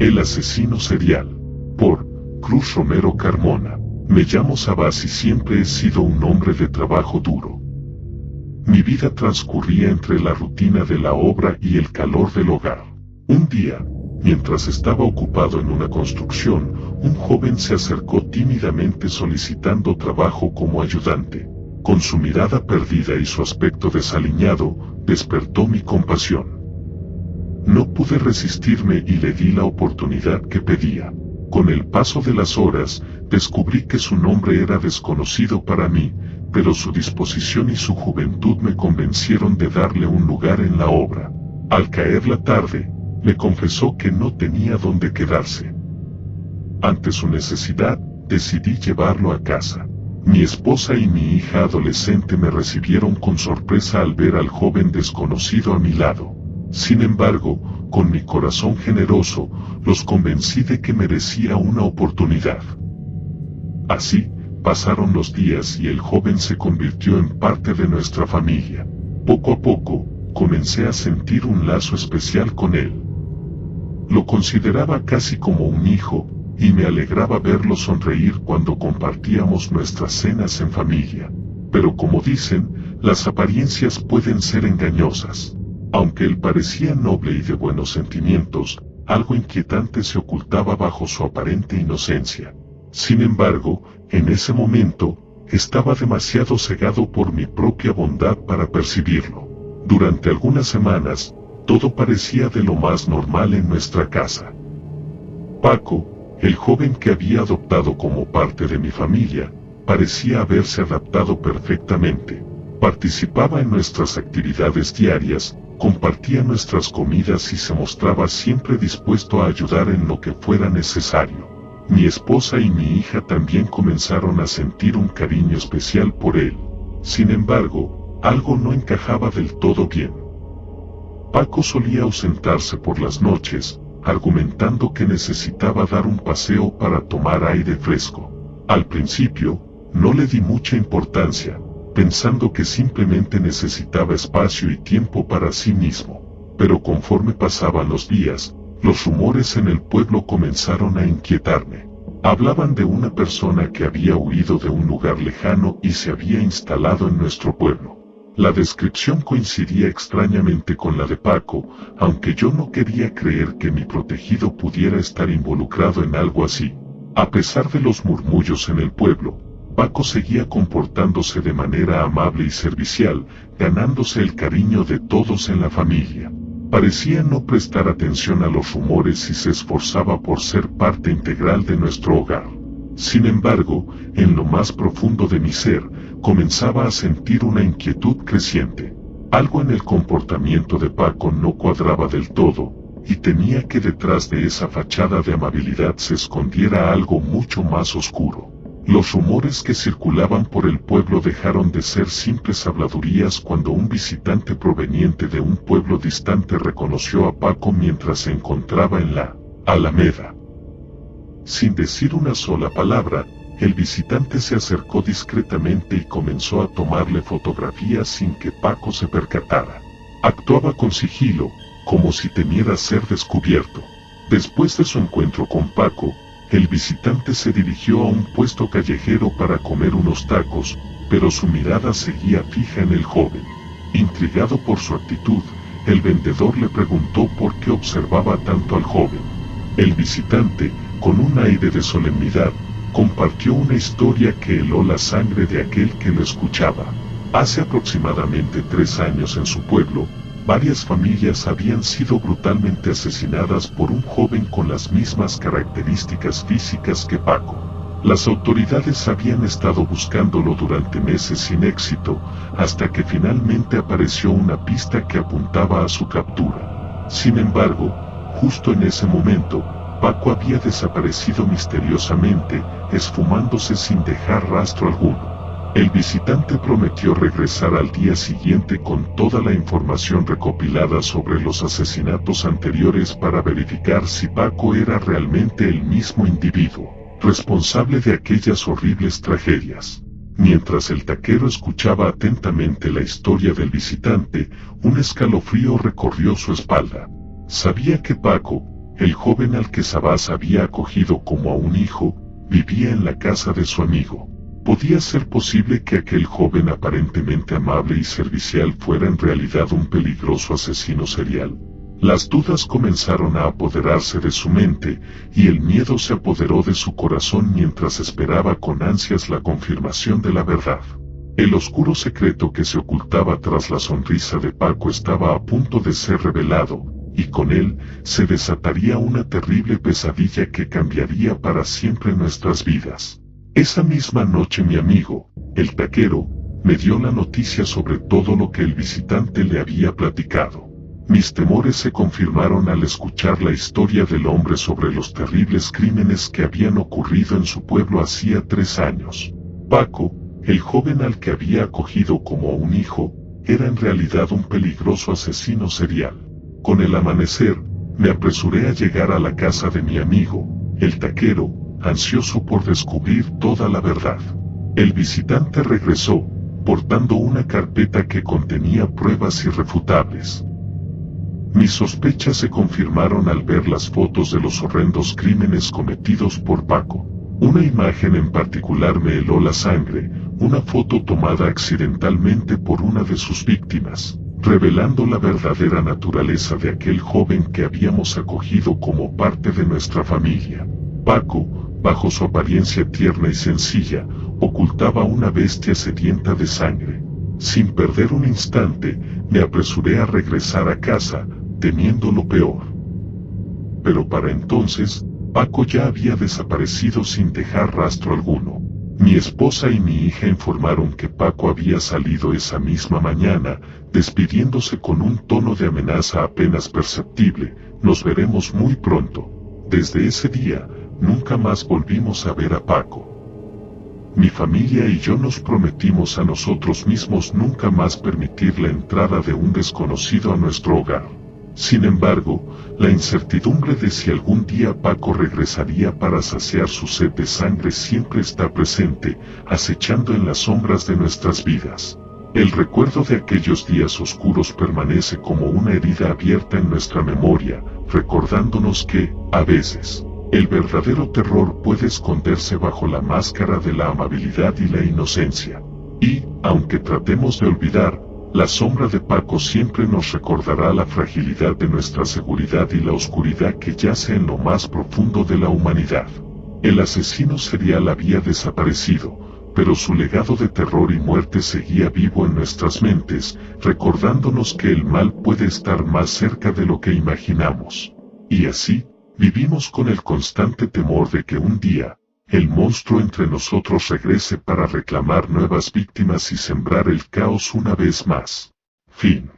El asesino serial. Por Cruz Romero Carmona. Me llamo Sabás y siempre he sido un hombre de trabajo duro. Mi vida transcurría entre la rutina de la obra y el calor del hogar. Un día, mientras estaba ocupado en una construcción, un joven se acercó tímidamente solicitando trabajo como ayudante. Con su mirada perdida y su aspecto desaliñado, despertó mi compasión. No pude resistirme y le di la oportunidad que pedía. Con el paso de las horas, descubrí que su nombre era desconocido para mí, pero su disposición y su juventud me convencieron de darle un lugar en la obra. Al caer la tarde, me confesó que no tenía dónde quedarse. Ante su necesidad, decidí llevarlo a casa. Mi esposa y mi hija adolescente me recibieron con sorpresa al ver al joven desconocido a mi lado. Sin embargo, con mi corazón generoso, los convencí de que merecía una oportunidad. Así, pasaron los días y el joven se convirtió en parte de nuestra familia. Poco a poco, comencé a sentir un lazo especial con él. Lo consideraba casi como un hijo, y me alegraba verlo sonreír cuando compartíamos nuestras cenas en familia. Pero como dicen, las apariencias pueden ser engañosas. Aunque él parecía noble y de buenos sentimientos, algo inquietante se ocultaba bajo su aparente inocencia. Sin embargo, en ese momento, estaba demasiado cegado por mi propia bondad para percibirlo. Durante algunas semanas, todo parecía de lo más normal en nuestra casa. Paco, el joven que había adoptado como parte de mi familia, parecía haberse adaptado perfectamente. Participaba en nuestras actividades diarias, compartía nuestras comidas y se mostraba siempre dispuesto a ayudar en lo que fuera necesario. Mi esposa y mi hija también comenzaron a sentir un cariño especial por él. Sin embargo, algo no encajaba del todo bien. Paco solía ausentarse por las noches, argumentando que necesitaba dar un paseo para tomar aire fresco. Al principio, no le di mucha importancia, pensando que simplemente necesitaba espacio y tiempo para sí mismo. Pero conforme pasaban los días, los rumores en el pueblo comenzaron a inquietarme. Hablaban de una persona que había huido de un lugar lejano y se había instalado en nuestro pueblo. La descripción coincidía extrañamente con la de Paco, aunque yo no quería creer que mi protegido pudiera estar involucrado en algo así. A pesar de los murmullos en el pueblo, Paco seguía comportándose de manera amable y servicial, ganándose el cariño de todos en la familia. Parecía no prestar atención a los rumores y se esforzaba por ser parte integral de nuestro hogar. Sin embargo, en lo más profundo de mi ser, comenzaba a sentir una inquietud creciente. Algo en el comportamiento de Paco no cuadraba del todo, y temía que detrás de esa fachada de amabilidad se escondiera algo mucho más oscuro. Los rumores que circulaban por el pueblo dejaron de ser simples habladurías cuando un visitante proveniente de un pueblo distante reconoció a Paco mientras se encontraba en la Alameda. Sin decir una sola palabra, el visitante se acercó discretamente y comenzó a tomarle fotografías sin que Paco se percatara. Actuaba con sigilo, como si temiera ser descubierto. Después de su encuentro con Paco, el visitante se dirigió a un puesto callejero para comer unos tacos, pero su mirada seguía fija en el joven. Intrigado por su actitud, el vendedor le preguntó por qué observaba tanto al joven. El visitante, con un aire de solemnidad, compartió una historia que heló la sangre de aquel que lo escuchaba. Hace aproximadamente 3 años en su pueblo, varias familias habían sido brutalmente asesinadas por un joven con las mismas características físicas que Paco. Las autoridades habían estado buscándolo durante meses sin éxito, hasta que finalmente apareció una pista que apuntaba a su captura. Sin embargo, justo en ese momento, Paco había desaparecido misteriosamente, esfumándose sin dejar rastro alguno. El visitante prometió regresar al día siguiente con toda la información recopilada sobre los asesinatos anteriores para verificar si Paco era realmente el mismo individuo responsable de aquellas horribles tragedias. Mientras el taquero escuchaba atentamente la historia del visitante, un escalofrío recorrió su espalda. Sabía que Paco, El joven al que Sabás había acogido como a un hijo, vivía en la casa de su amigo. ¿Podía ser posible que aquel joven aparentemente amable y servicial fuera en realidad un peligroso asesino serial? Las dudas comenzaron a apoderarse de su mente, y el miedo se apoderó de su corazón mientras esperaba con ansias la confirmación de la verdad. El oscuro secreto que se ocultaba tras la sonrisa de Paco estaba a punto de ser revelado, y con él se desataría una terrible pesadilla que cambiaría para siempre nuestras vidas. Esa misma noche mi amigo, el taquero, me dio la noticia sobre todo lo que el visitante le había platicado. Mis temores se confirmaron al escuchar la historia del hombre sobre los terribles crímenes que habían ocurrido en su pueblo hacía 3 años. Paco, el joven al que había acogido como a un hijo, era en realidad un peligroso asesino serial. Con el amanecer, me apresuré a llegar a la casa de mi amigo, el taquero, ansioso por descubrir toda la verdad. El visitante regresó, portando una carpeta que contenía pruebas irrefutables. Mis sospechas se confirmaron al ver las fotos de los horrendos crímenes cometidos por Paco. Una imagen en particular me heló la sangre, una foto tomada accidentalmente por una de sus víctimas, revelando la verdadera naturaleza de aquel joven que habíamos acogido como parte de nuestra familia. Paco, bajo su apariencia tierna y sencilla, ocultaba una bestia sedienta de sangre. Sin perder un instante, me apresuré a regresar a casa, temiendo lo peor. Pero para entonces, Paco ya había desaparecido sin dejar rastro alguno. Mi esposa y mi hija informaron que Paco había salido esa misma mañana, despidiéndose con un tono de amenaza apenas perceptible: nos veremos muy pronto. Desde ese día, nunca más volvimos a ver a Paco. Mi familia y yo nos prometimos a nosotros mismos nunca más permitir la entrada de un desconocido a nuestro hogar. Sin embargo, la incertidumbre de si algún día Paco regresaría para saciar su sed de sangre siempre está presente, acechando en las sombras de nuestras vidas. El recuerdo de aquellos días oscuros permanece como una herida abierta en nuestra memoria, recordándonos que, a veces, el verdadero terror puede esconderse bajo la máscara de la amabilidad y la inocencia. Y, aunque tratemos de olvidar, la sombra de Paco siempre nos recordará la fragilidad de nuestra seguridad y la oscuridad que yace en lo más profundo de la humanidad. El asesino serial había desaparecido, pero su legado de terror y muerte seguía vivo en nuestras mentes, recordándonos que el mal puede estar más cerca de lo que imaginamos. Y así, vivimos con el constante temor de que un día, el monstruo entre nosotros regrese para reclamar nuevas víctimas y sembrar el caos una vez más. Fin.